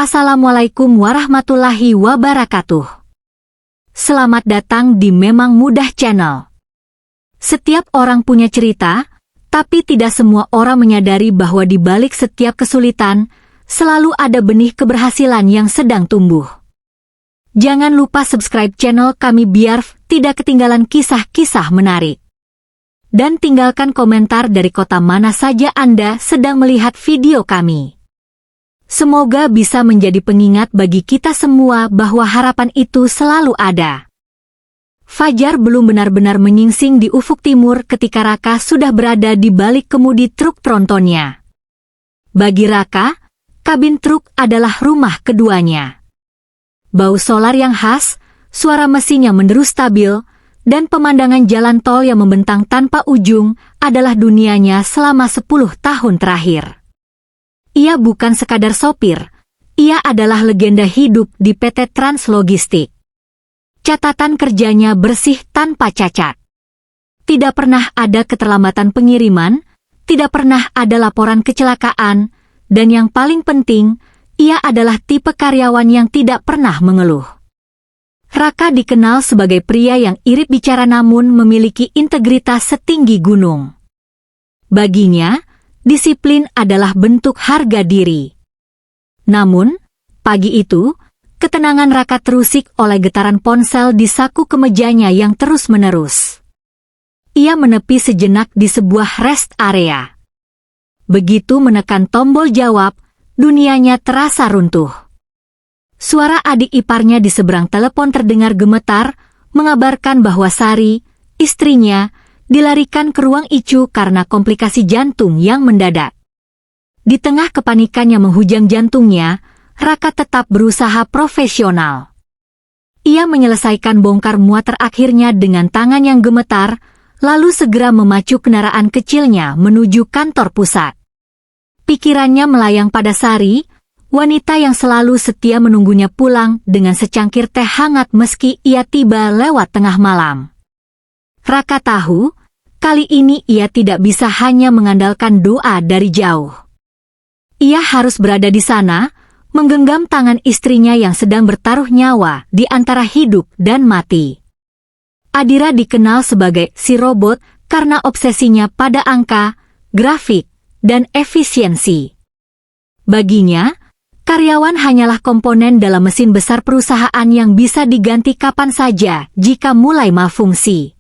Assalamualaikum warahmatullahi wabarakatuh. Selamat datang di Memang Mudah Channel. Setiap orang punya cerita, tapi tidak semua orang menyadari bahwa di balik setiap kesulitan, selalu ada benih keberhasilan yang sedang tumbuh. Jangan lupa subscribe channel kami biar tidak ketinggalan kisah-kisah menarik. Dan tinggalkan komentar dari kota mana saja Anda sedang melihat video kami. Semoga bisa menjadi pengingat bagi kita semua bahwa harapan itu selalu ada. Fajar belum benar-benar menyingsing di ufuk timur ketika Raka sudah berada di balik kemudi truk trontonnya. Bagi Raka, kabin truk adalah rumah keduanya. Bau solar yang khas, suara mesin yang menderu stabil, dan pemandangan jalan tol yang membentang tanpa ujung adalah dunianya selama 10 tahun terakhir. Ia bukan sekadar sopir, ia adalah legenda hidup di PT Trans Logistik. Catatan kerjanya bersih tanpa cacat. Tidak pernah ada keterlambatan pengiriman, tidak pernah ada laporan kecelakaan, dan yang paling penting, ia adalah tipe karyawan yang tidak pernah mengeluh. Raka dikenal sebagai pria yang irit bicara namun memiliki integritas setinggi gunung. Baginya, disiplin adalah bentuk harga diri. Namun, pagi itu, ketenangan Raka terusik oleh getaran ponsel di saku kemejanya yang terus-menerus. Ia menepi sejenak di sebuah rest area. Begitu menekan tombol jawab, dunianya terasa runtuh. Suara adik iparnya di seberang telepon terdengar gemetar, mengabarkan bahwa Sari, istrinya, dilarikan ke ruang ICU karena komplikasi jantung yang mendadak. Di tengah kepanikan yang menghujam jantungnya, Raka tetap berusaha profesional. Ia menyelesaikan bongkar muat terakhirnya dengan tangan yang gemetar, lalu segera memacu kendaraan kecilnya menuju kantor pusat. Pikirannya melayang pada Sari, wanita yang selalu setia menunggunya pulang dengan secangkir teh hangat meski ia tiba lewat tengah malam. Raka tahu, kali ini ia tidak bisa hanya mengandalkan doa dari jauh. Ia harus berada di sana, menggenggam tangan istrinya yang sedang bertaruh nyawa di antara hidup dan mati. Adira dikenal sebagai si robot karena obsesinya pada angka, grafik, dan efisiensi. Baginya, karyawan hanyalah komponen dalam mesin besar perusahaan yang bisa diganti kapan saja jika mulai malfungsi.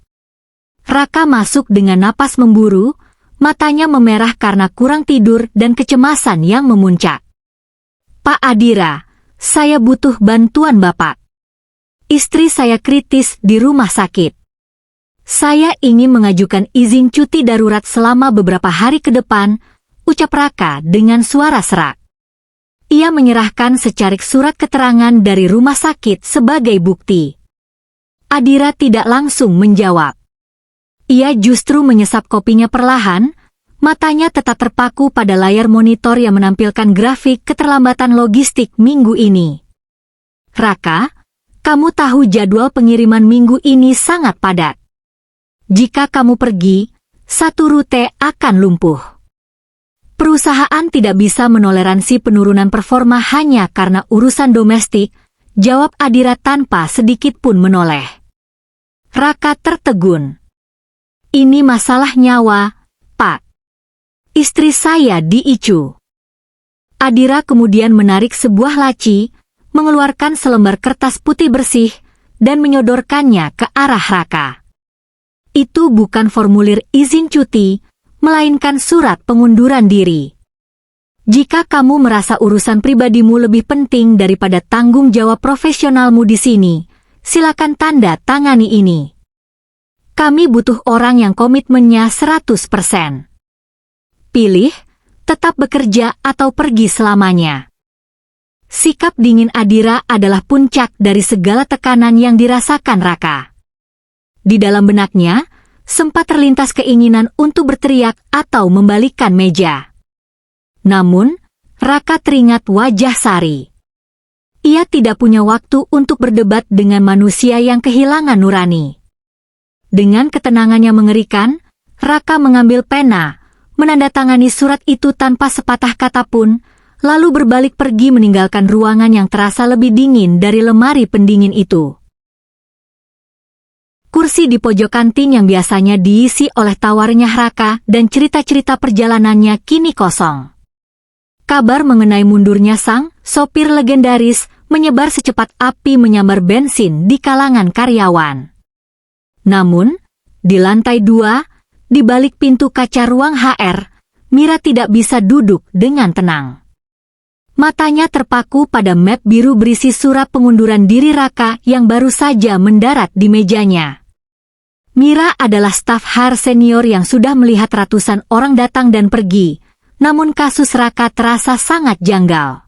Raka masuk dengan napas memburu, matanya memerah karena kurang tidur dan kecemasan yang memuncak. Pak Adira, saya butuh bantuan Bapak. Istri saya kritis di rumah sakit. Saya ingin mengajukan izin cuti darurat selama beberapa hari ke depan, ucap Raka dengan suara serak. Ia menyerahkan secarik surat keterangan dari rumah sakit sebagai bukti. Adira tidak langsung menjawab. Ia justru menyesap kopinya perlahan, matanya tetap terpaku pada layar monitor yang menampilkan grafik keterlambatan logistik minggu ini. Raka, kamu tahu jadwal pengiriman minggu ini sangat padat. Jika kamu pergi, satu rute akan lumpuh. Perusahaan tidak bisa menoleransi penurunan performa hanya karena urusan domestik, jawab Adira tanpa sedikit pun menoleh. Raka tertegun. Ini masalah nyawa, Pak. Istri saya di ICU. Adira kemudian menarik sebuah laci, mengeluarkan selembar kertas putih bersih, dan menyodorkannya ke arah Raka. Itu bukan formulir izin cuti, melainkan surat pengunduran diri. Jika kamu merasa urusan pribadimu lebih penting daripada tanggung jawab profesionalmu di sini, silakan tanda tangani ini. Kami butuh orang yang komitmennya 100%. Pilih, tetap bekerja atau pergi selamanya. Sikap dingin Adira adalah puncak dari segala tekanan yang dirasakan Raka. Di dalam benaknya, sempat terlintas keinginan untuk berteriak atau membalikkan meja. Namun, Raka teringat wajah Sari. Ia tidak punya waktu untuk berdebat dengan manusia yang kehilangan nurani. Dengan ketenangannya mengerikan, Raka mengambil pena, menandatangani surat itu tanpa sepatah kata pun, lalu berbalik pergi meninggalkan ruangan yang terasa lebih dingin dari lemari pendingin itu. Kursi di pojok kantin yang biasanya diisi oleh tawarnya Raka dan cerita-cerita perjalanannya kini kosong. Kabar mengenai mundurnya sang sopir legendaris menyebar secepat api menyambar bensin di kalangan karyawan. Namun, di lantai 2, di balik pintu kaca ruang HR, Mira tidak bisa duduk dengan tenang. Matanya terpaku pada map biru berisi surat pengunduran diri Raka yang baru saja mendarat di mejanya. Mira adalah staf HR senior yang sudah melihat ratusan orang datang dan pergi, namun kasus Raka terasa sangat janggal.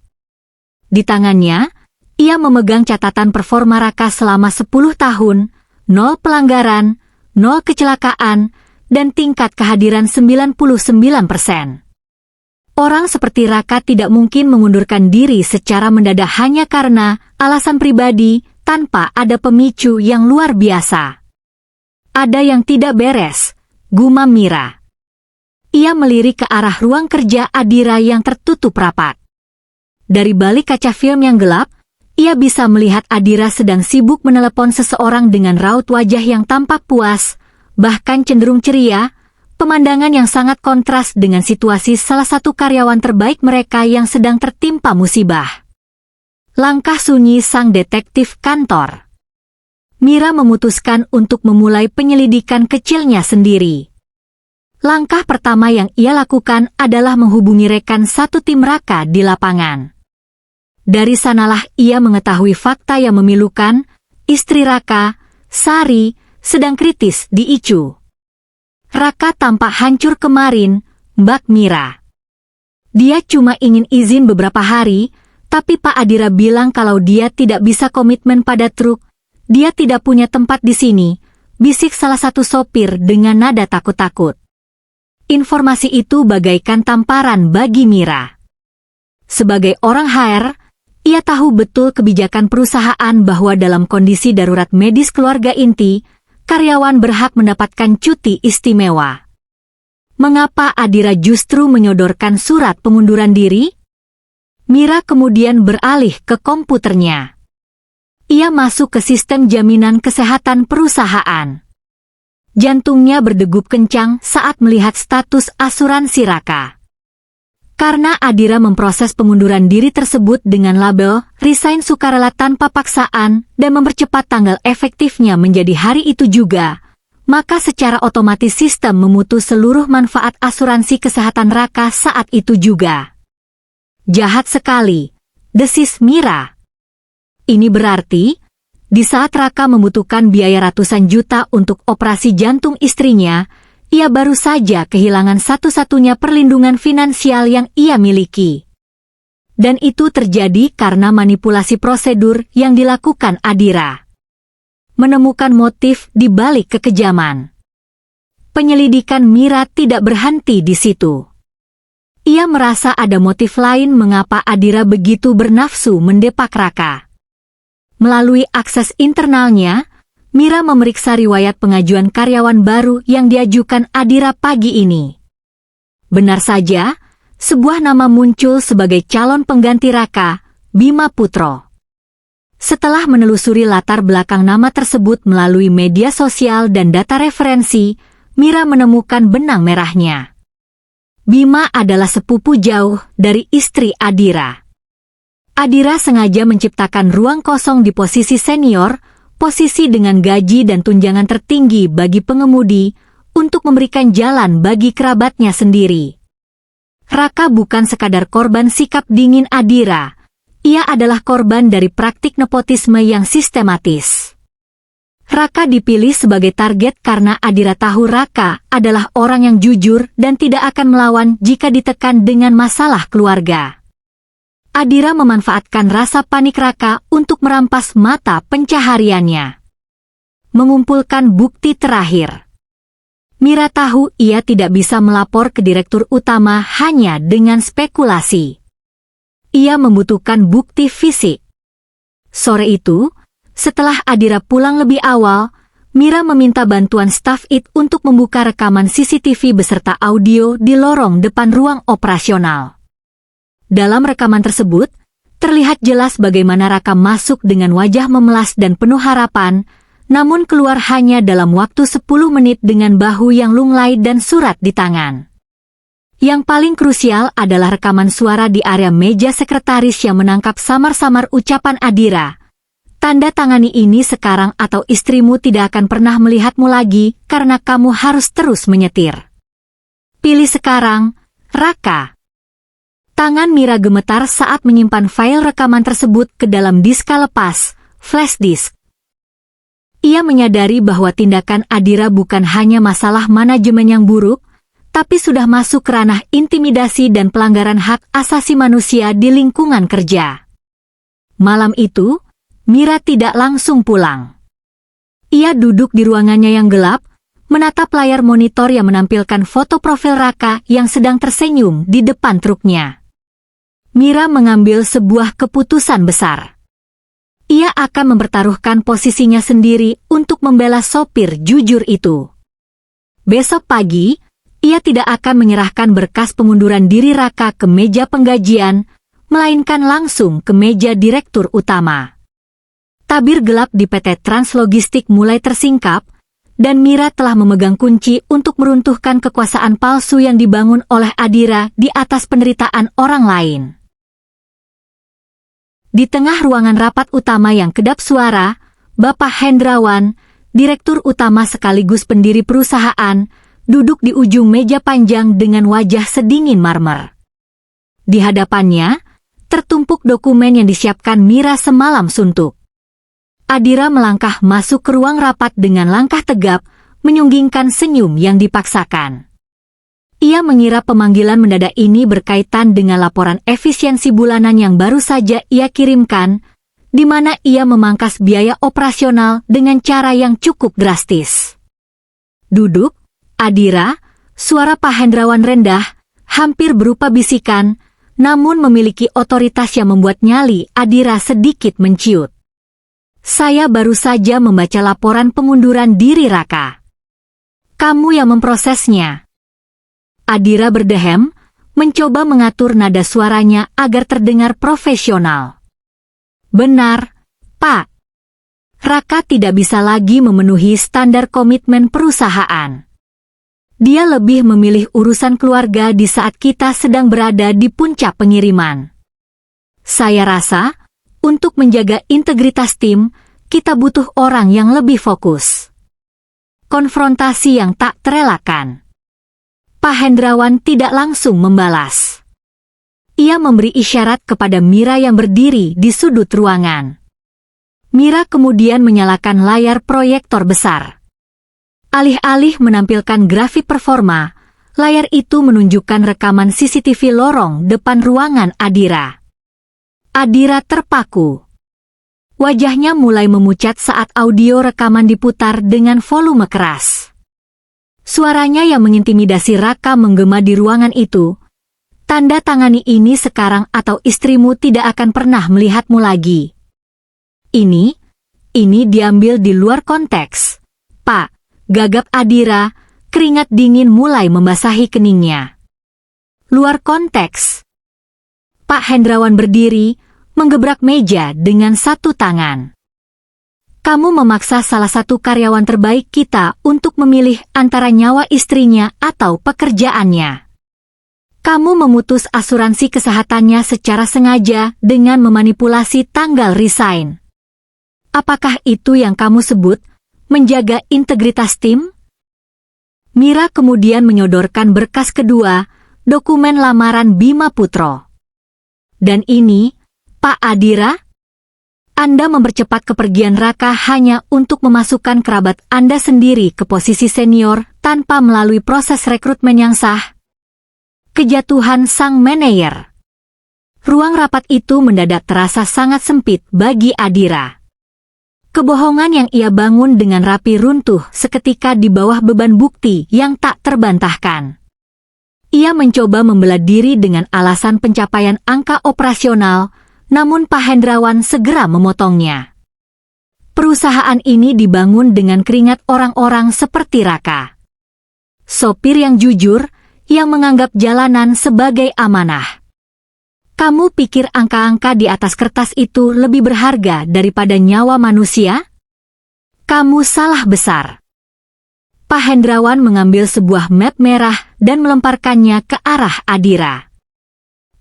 Di tangannya, ia memegang catatan performa Raka selama 10 tahun, 0 pelanggaran, 0 kecelakaan, dan tingkat kehadiran 99%. Orang seperti Raka tidak mungkin mengundurkan diri secara mendadak hanya karena alasan pribadi tanpa ada pemicu yang luar biasa. Ada yang tidak beres, gumam Mira. Ia melirik ke arah ruang kerja Adira yang tertutup rapat. Dari balik kaca film yang gelap, ia bisa melihat Adira sedang sibuk menelepon seseorang dengan raut wajah yang tampak puas, bahkan cenderung ceria, pemandangan yang sangat kontras dengan situasi salah satu karyawan terbaik mereka yang sedang tertimpa musibah. Langkah sunyi sang detektif kantor. Mira memutuskan untuk memulai penyelidikan kecilnya sendiri. Langkah pertama yang ia lakukan adalah menghubungi rekan satu tim Raka di lapangan. Dari sanalah ia mengetahui fakta yang memilukan, istri Raka, Sari, sedang kritis di ICU. Raka tampak hancur kemarin, Mbak Mira. Dia cuma ingin izin beberapa hari, tapi Pak Adira bilang kalau dia tidak bisa komitmen pada truk, dia tidak punya tempat di sini, bisik salah satu sopir dengan nada takut-takut. Informasi itu bagaikan tamparan bagi Mira. Sebagai orang HR, ia tahu betul kebijakan perusahaan bahwa dalam kondisi darurat medis keluarga inti, karyawan berhak mendapatkan cuti istimewa. Mengapa Adira justru menyodorkan surat pengunduran diri? Mira kemudian beralih ke komputernya. Ia masuk ke sistem jaminan kesehatan perusahaan. Jantungnya berdegup kencang saat melihat status asuransi Raka. Karena Adira memproses pengunduran diri tersebut dengan label resign sukarela tanpa paksaan dan mempercepat tanggal efektifnya menjadi hari itu juga, maka secara otomatis sistem memutus seluruh manfaat asuransi kesehatan Raka saat itu juga. Jahat sekali, desis Mira. Ini berarti, di saat Raka membutuhkan biaya ratusan juta untuk operasi jantung istrinya, ia baru saja kehilangan satu-satunya perlindungan finansial yang ia miliki. Dan itu terjadi karena manipulasi prosedur yang dilakukan Adira. Menemukan motif di balik kekejaman. Penyelidikan Mira tidak berhenti di situ. Ia merasa ada motif lain mengapa Adira begitu bernafsu mendepak Raka. Melalui akses internalnya, Mira memeriksa riwayat pengajuan karyawan baru yang diajukan Adira pagi ini. Benar saja, sebuah nama muncul sebagai calon pengganti Raka, Bima Putro. Setelah menelusuri latar belakang nama tersebut melalui media sosial dan data referensi, Mira menemukan benang merahnya. Bima adalah sepupu jauh dari istri Adira. Adira sengaja menciptakan ruang kosong di posisi senior, posisi dengan gaji dan tunjangan tertinggi bagi pengemudi, untuk memberikan jalan bagi kerabatnya sendiri. Raka bukan sekadar korban sikap dingin Adira, ia adalah korban dari praktik nepotisme yang sistematis. Raka dipilih sebagai target karena Adira tahu Raka adalah orang yang jujur dan tidak akan melawan jika ditekan dengan masalah keluarga. Adira memanfaatkan rasa panik Raka untuk merampas mata pencahariannya. Mengumpulkan bukti terakhir. Mira tahu ia tidak bisa melapor ke direktur utama hanya dengan spekulasi. Ia membutuhkan bukti fisik. Sore itu, setelah Adira pulang lebih awal, Mira meminta bantuan staf IT untuk membuka rekaman CCTV beserta audio di lorong depan ruang operasional. Dalam rekaman tersebut, terlihat jelas bagaimana Raka masuk dengan wajah memelas dan penuh harapan, namun keluar hanya dalam waktu 10 menit dengan bahu yang lunglai dan surat di tangan. Yang paling krusial adalah rekaman suara di area meja sekretaris yang menangkap samar-samar ucapan Adira. Tanda tangani ini sekarang atau istrimu tidak akan pernah melihatmu lagi karena kamu harus terus menyetir. Pilih sekarang, Raka. Tangan Mira gemetar saat menyimpan file rekaman tersebut ke dalam diska lepas, flash disk. Ia menyadari bahwa tindakan Adira bukan hanya masalah manajemen yang buruk, tapi sudah masuk ke ranah intimidasi dan pelanggaran hak asasi manusia di lingkungan kerja. Malam itu, Mira tidak langsung pulang. Ia duduk di ruangannya yang gelap, menatap layar monitor yang menampilkan foto profil Raka yang sedang tersenyum di depan truknya. Mira mengambil sebuah keputusan besar. Ia akan mempertaruhkan posisinya sendiri untuk membela sopir jujur itu. Besok pagi, ia tidak akan menyerahkan berkas pengunduran diri Raka ke meja penggajian, melainkan langsung ke meja direktur utama. Tabir gelap di PT Translogistik mulai tersingkap, dan Mira telah memegang kunci untuk meruntuhkan kekuasaan palsu yang dibangun oleh Adira di atas penderitaan orang lain. Di tengah ruangan rapat utama yang kedap suara, Bapak Hendrawan, direktur utama sekaligus pendiri perusahaan, duduk di ujung meja panjang dengan wajah sedingin marmer. Di hadapannya, tertumpuk dokumen yang disiapkan Mira semalam suntuk. Adira melangkah masuk ke ruang rapat dengan langkah tegap, menyunggingkan senyum yang dipaksakan. Ia mengira pemanggilan mendadak ini berkaitan dengan laporan efisiensi bulanan yang baru saja ia kirimkan, di mana ia memangkas biaya operasional dengan cara yang cukup drastis. Duduk, Adira, suara Pak Hendrawan rendah, hampir berupa bisikan, namun memiliki otoritas yang membuat nyali Adira sedikit menciut. Saya baru saja membaca laporan pengunduran diri Raka. Kamu yang memprosesnya. Adira berdehem, mencoba mengatur nada suaranya agar terdengar profesional. Benar, Pak. Raka tidak bisa lagi memenuhi standar komitmen perusahaan. Dia lebih memilih urusan keluarga di saat kita sedang berada di puncak pengiriman. Saya rasa, untuk menjaga integritas tim, kita butuh orang yang lebih fokus. Konfrontasi yang tak terelakkan. Pak Hendrawan tidak langsung membalas. Ia memberi isyarat kepada Mira yang berdiri di sudut ruangan. Mira kemudian menyalakan layar proyektor besar. Alih-alih menampilkan grafik performa, layar itu menunjukkan rekaman CCTV lorong depan ruangan Adira. Adira terpaku. Wajahnya mulai memucat saat audio rekaman diputar dengan volume keras. Suaranya yang mengintimidasi Raka menggema di ruangan itu. Tanda tangani ini sekarang atau istrimu tidak akan pernah melihatmu lagi. Ini diambil di luar konteks. Pak, gagap Adira, keringat dingin mulai membasahi keningnya. Luar konteks. Pak Hendrawan berdiri, menggebrak meja dengan satu tangan. Kamu memaksa salah satu karyawan terbaik kita untuk memilih antara nyawa istrinya atau pekerjaannya. Kamu memutus asuransi kesehatannya secara sengaja dengan memanipulasi tanggal resign. Apakah itu yang kamu sebut menjaga integritas tim? Mira kemudian menyodorkan berkas kedua, dokumen lamaran Bima Putro. Dan ini, Pak Adira, Anda mempercepat kepergian Raka hanya untuk memasukkan kerabat Anda sendiri ke posisi senior tanpa melalui proses rekrutmen yang sah. Kejatuhan sang manajer. Ruang rapat itu mendadak terasa sangat sempit bagi Adira. Kebohongan yang ia bangun dengan rapi runtuh seketika di bawah beban bukti yang tak terbantahkan. Ia mencoba membela diri dengan alasan pencapaian angka operasional, namun Pak Hendrawan segera memotongnya. Perusahaan ini dibangun dengan keringat orang-orang seperti Raka. Sopir yang jujur, yang menganggap jalanan sebagai amanah. Kamu pikir angka-angka di atas kertas itu lebih berharga daripada nyawa manusia? Kamu salah besar. Pak Hendrawan mengambil sebuah map merah dan melemparkannya ke arah Adira.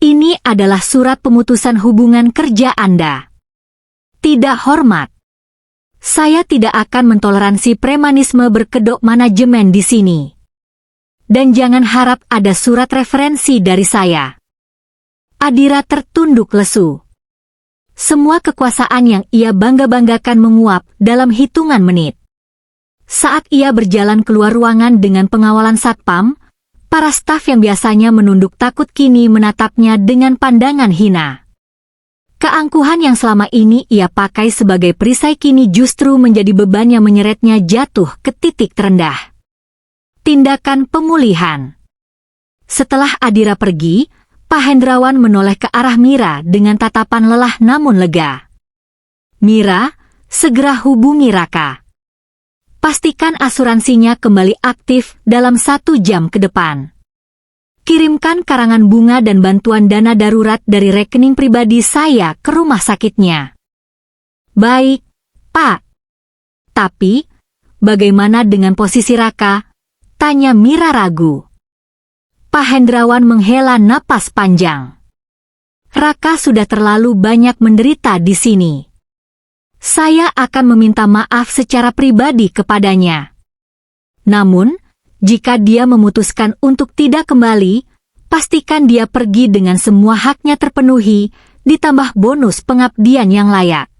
Ini adalah surat pemutusan hubungan kerja Anda. Tidak hormat. Saya tidak akan mentoleransi premanisme berkedok manajemen di sini. Dan jangan harap ada surat referensi dari saya. Adira tertunduk lesu. Semua kekuasaan yang ia bangga-banggakan menguap dalam hitungan menit. Saat ia berjalan keluar ruangan dengan pengawalan satpam, para staf yang biasanya menunduk takut kini menatapnya dengan pandangan hina. Keangkuhan yang selama ini ia pakai sebagai perisai kini justru menjadi beban yang menyeretnya jatuh ke titik terendah. Tindakan pemulihan. Setelah Adira pergi, Pak Hendrawan menoleh ke arah Mira dengan tatapan lelah namun lega. Mira, segera hubungi Raka. Pastikan asuransinya kembali aktif dalam 1 jam ke depan. Kirimkan karangan bunga dan bantuan dana darurat dari rekening pribadi saya ke rumah sakitnya. Baik, Pak. Tapi, bagaimana dengan posisi Raka? Tanya Mira ragu. Pak Hendrawan menghela napas panjang. Raka sudah terlalu banyak menderita di sini. Saya akan meminta maaf secara pribadi kepadanya. Namun, jika dia memutuskan untuk tidak kembali, pastikan dia pergi dengan semua haknya terpenuhi, ditambah bonus pengabdian yang layak.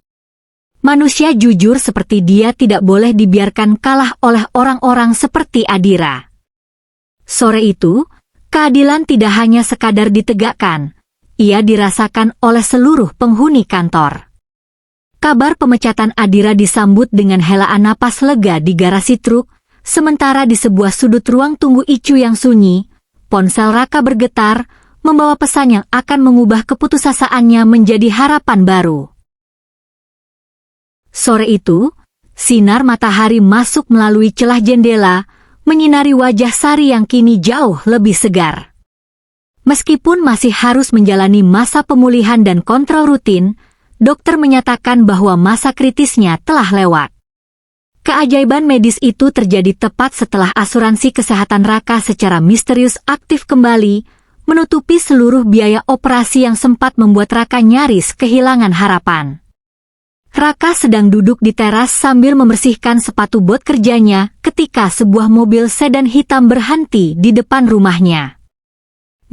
Manusia jujur seperti dia tidak boleh dibiarkan kalah oleh orang-orang seperti Adira. Sore itu, keadilan tidak hanya sekadar ditegakkan, ia dirasakan oleh seluruh penghuni kantor. Kabar pemecatan Adira disambut dengan helaan napas lega di garasi truk, sementara di sebuah sudut ruang tunggu Icu yang sunyi, ponsel Raka bergetar, membawa pesan yang akan mengubah keputusasaannya menjadi harapan baru. Sore itu, sinar matahari masuk melalui celah jendela, menyinari wajah Sari yang kini jauh lebih segar. Meskipun masih harus menjalani masa pemulihan dan kontrol rutin, dokter menyatakan bahwa masa kritisnya telah lewat. Keajaiban medis itu terjadi tepat setelah asuransi kesehatan Raka secara misterius aktif kembali, menutupi seluruh biaya operasi yang sempat membuat Raka nyaris kehilangan harapan. Raka sedang duduk di teras sambil membersihkan sepatu bot kerjanya ketika sebuah mobil sedan hitam berhenti di depan rumahnya.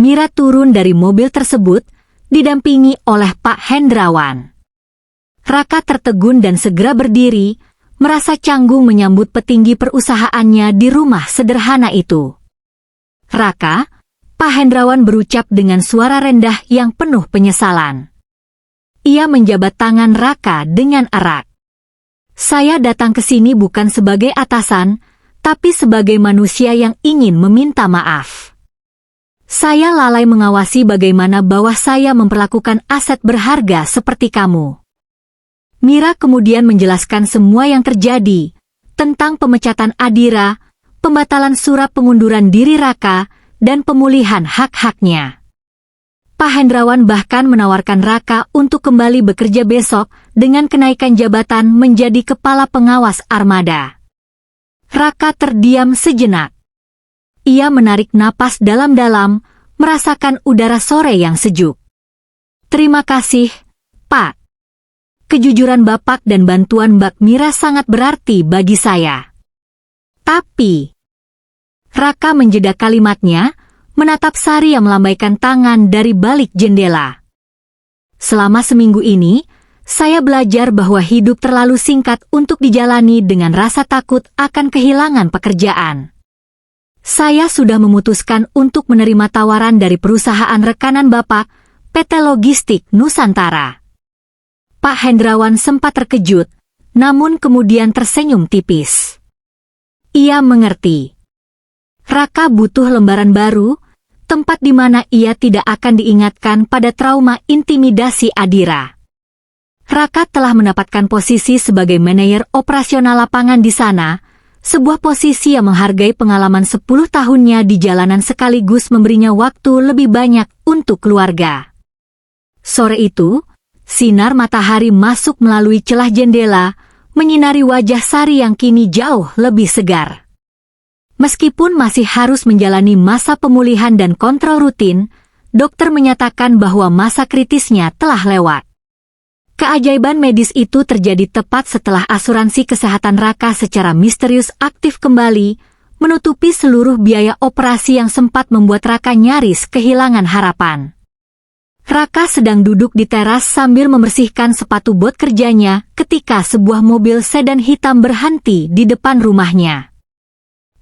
Mira turun dari mobil tersebut, didampingi oleh Pak Hendrawan. Raka tertegun dan segera berdiri, merasa canggung menyambut petinggi perusahaannya di rumah sederhana itu. Raka, Pak Hendrawan berucap dengan suara rendah yang penuh penyesalan. Ia menjabat tangan Raka dengan erat. Saya datang ke sini bukan sebagai atasan, tapi sebagai manusia yang ingin meminta maaf. Saya lalai mengawasi bagaimana bawah saya memperlakukan aset berharga seperti kamu. Mira kemudian menjelaskan semua yang terjadi, tentang pemecatan Adira, pembatalan surat pengunduran diri Raka, dan pemulihan hak-haknya. Pak Hendrawan bahkan menawarkan Raka untuk kembali bekerja besok dengan kenaikan jabatan menjadi kepala pengawas armada. Raka terdiam sejenak. Ia menarik napas dalam-dalam, merasakan udara sore yang sejuk. Terima kasih, Pak. Kejujuran Bapak dan bantuan Mbak Mira sangat berarti bagi saya. Tapi, Raka menjeda kalimatnya, menatap Sari yang melambaikan tangan dari balik jendela. Selama seminggu ini, saya belajar bahwa hidup terlalu singkat untuk dijalani dengan rasa takut akan kehilangan pekerjaan. Saya sudah memutuskan untuk menerima tawaran dari perusahaan rekanan Bapak, PT Logistik Nusantara. Pak Hendrawan sempat terkejut, namun kemudian tersenyum tipis. Ia mengerti. Raka butuh lembaran baru, tempat di mana ia tidak akan diingatkan pada trauma intimidasi Adira. Raka telah mendapatkan posisi sebagai manajer operasional lapangan di sana, sebuah posisi yang menghargai pengalaman 10 tahunnya di jalanan sekaligus memberinya waktu lebih banyak untuk keluarga. Sore itu, sinar matahari masuk melalui celah jendela, menyinari wajah Sari yang kini jauh lebih segar. Meskipun masih harus menjalani masa pemulihan dan kontrol rutin, dokter menyatakan bahwa masa kritisnya telah lewat. Keajaiban medis itu terjadi tepat setelah asuransi kesehatan Raka secara misterius aktif kembali, menutupi seluruh biaya operasi yang sempat membuat Raka nyaris kehilangan harapan. Raka sedang duduk di teras sambil membersihkan sepatu bot kerjanya ketika sebuah mobil sedan hitam berhenti di depan rumahnya.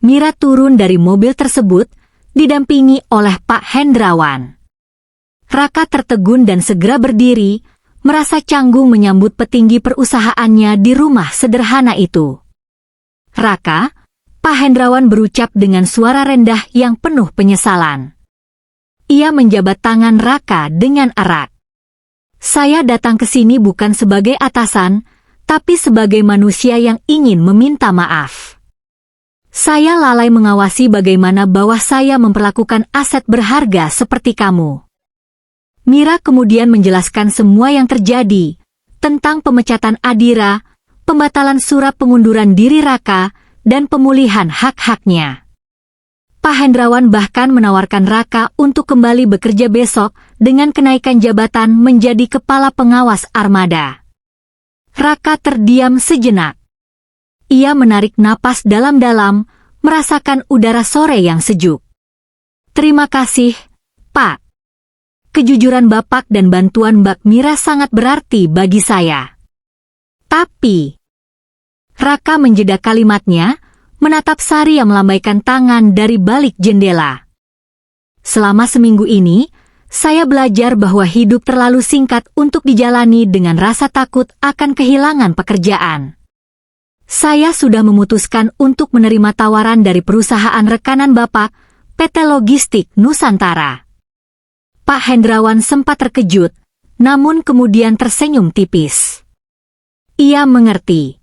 Mira turun dari mobil tersebut, didampingi oleh Pak Hendrawan. Raka tertegun dan segera berdiri, merasa canggung menyambut petinggi perusahaannya di rumah sederhana itu. "Raka," Pak Hendrawan berucap dengan suara rendah yang penuh penyesalan. Ia menjabat tangan Raka dengan erat. "Saya datang ke sini bukan sebagai atasan, tapi sebagai manusia yang ingin meminta maaf. Saya lalai mengawasi bagaimana bawah saya memperlakukan aset berharga seperti kamu." Mira kemudian menjelaskan semua yang terjadi, tentang pemecatan Adira, pembatalan surat pengunduran diri Raka, dan pemulihan hak-haknya. Pak Hendrawan bahkan menawarkan Raka untuk kembali bekerja besok dengan kenaikan jabatan menjadi kepala pengawas armada. Raka terdiam sejenak. Ia menarik napas dalam-dalam, merasakan udara sore yang sejuk. "Terima kasih, Pak. Kejujuran Bapak dan bantuan Mbak Mira sangat berarti bagi saya. Tapi..." Raka menjeda kalimatnya, menatap Sari yang melambaikan tangan dari balik jendela. "Selama seminggu ini, saya belajar bahwa hidup terlalu singkat untuk dijalani dengan rasa takut akan kehilangan pekerjaan. Saya sudah memutuskan untuk menerima tawaran dari perusahaan rekanan Bapak, PT Logistik Nusantara." Pak Hendrawan sempat terkejut, namun kemudian tersenyum tipis. Ia mengerti.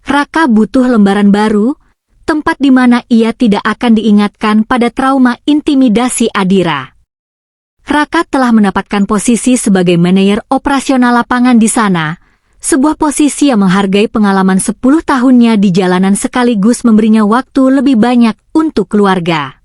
Raka butuh lembaran baru, tempat di mana ia tidak akan diingatkan pada trauma intimidasi Adira. Raka telah mendapatkan posisi sebagai manajer operasional lapangan di sana, sebuah posisi yang menghargai pengalaman 10 tahunnya di jalanan sekaligus memberinya waktu lebih banyak untuk keluarga.